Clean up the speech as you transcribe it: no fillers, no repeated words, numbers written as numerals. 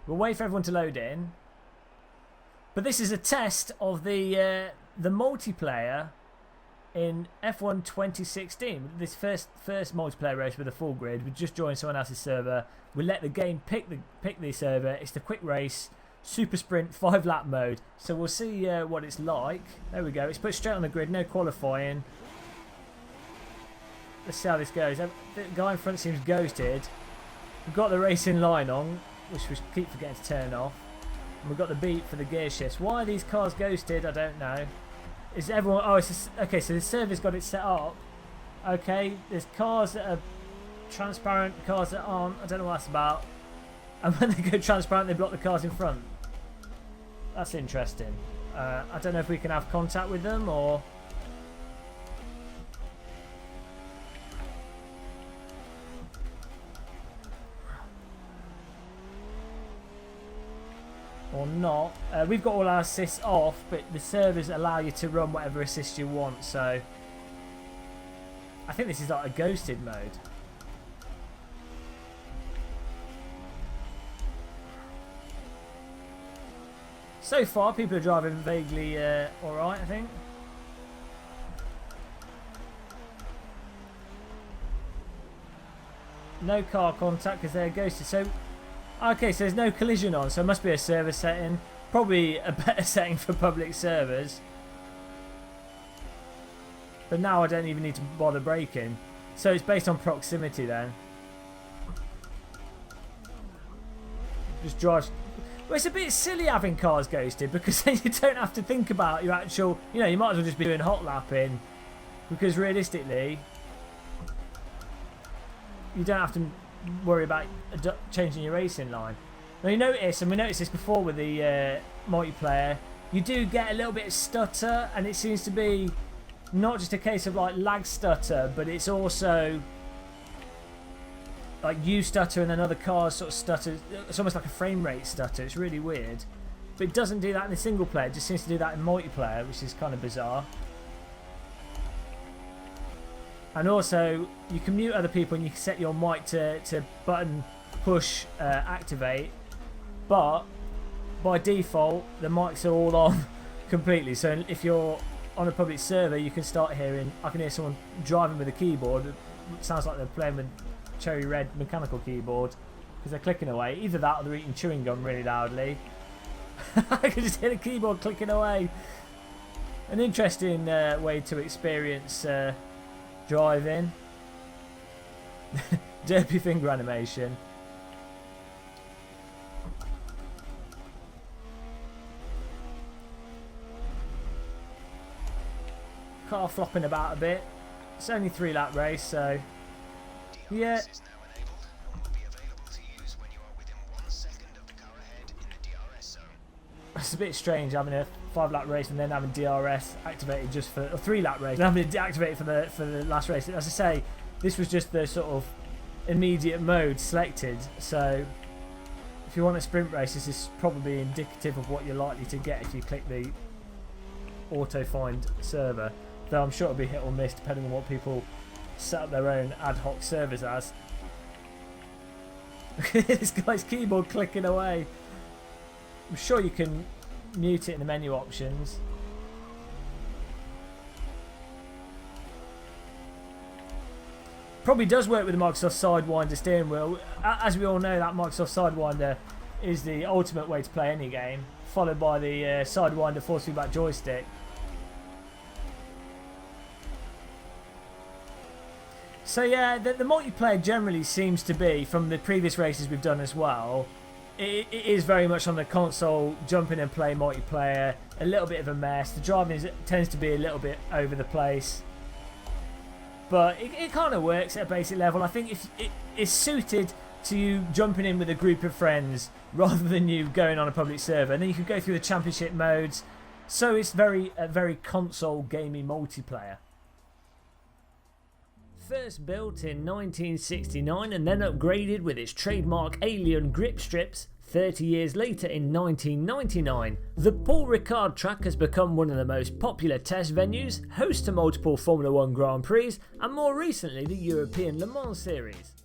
We'll wait for everyone to load in. But this is a test of the multiplayer in F1 2016. This first multiplayer race with a full grid. We just joined someone else's server. We let the game pick the server. It's the quick race, super sprint, 5-lap mode. So we'll see what it's like. There we go. It's put straight on the grid. No qualifying. Let's see how this goes. The guy in front seems ghosted. We've got the racing line on, which we keep forgetting to turn off. And we've got the beep for the gear shifts. Why are these cars ghosted? I don't know. Is everyone... Oh, it's okay, so the server's got it set up. Okay, there's cars that are transparent, cars that aren't. I don't know what that's about. And when they go transparent, they block the cars in front. That's interesting. I don't know if we can have contact with them or... or not. We've got all our assists off, but the servers allow you to run whatever assist you want, so I think this is like a ghosted mode. So far people are driving vaguely alright, I think. No car contact because they're ghosted. So okay, so there's no collision on, so it must be a server setting. Probably a better setting for public servers. But now I don't even need to bother braking. So it's based on proximity then. Just drives... Well, it's a bit silly having cars ghosted because then you don't have to think about your actual... You know, you might as well just be doing hot lapping. Because realistically, you don't have to worry about changing your racing line. Now you notice, and we noticed this before with the multiplayer, you do get a little bit of stutter, and it seems to be not just a case of like lag stutter, but it's also like you stutter and then other cars sort of stutter. It's almost like a frame rate stutter. It's really weird, but it doesn't do that in the single player. It just seems to do that in multiplayer, which is kind of bizarre. And also, you can mute other people and you can set your mic to button push activate. But by default, the mics are all on completely. So if you're on a public server, you can start hearing... I can hear someone driving with a keyboard. It sounds like they're playing with cherry red mechanical keyboard because they're clicking away. Either that or they're eating chewing gum really loudly. I can just hear the keyboard clicking away. An interesting way to experience... driving. Derpy finger animation. Car flopping about a bit. It's only 3-lap race, so yeah. It's a bit strange having a 5-lap race and then having DRS activated just for a 3-lap race and having it deactivated for the last race. As I say, this was just the sort of immediate mode selected. So if you want a sprint race, this is probably indicative of what you're likely to get if you click the auto find server. Though I'm sure it'll be hit or miss depending on what people set up their own ad hoc servers as. Look at this guy's keyboard clicking away. I'm sure you can mute it in the menu options. Probably does work with the Microsoft Sidewinder steering wheel. As we all know, that Microsoft Sidewinder is the ultimate way to play any game, followed by the Sidewinder force feedback joystick. So yeah, the multiplayer generally seems to be, from the previous races we've done as well, it is very much on the console, jump in and play multiplayer, a little bit of a mess. The driving tends to be a little bit over the place. But it kind of works at a basic level. I think if it is suited to you jumping in with a group of friends rather than you going on a public server. And then you can go through the championship modes. So it's very console gamey multiplayer. First built in 1969 and then upgraded with its trademark alien grip strips 30 years later in 1999, the Paul Ricard track has become one of the most popular test venues, host to multiple Formula 1 Grand Prix and more recently the European Le Mans Series.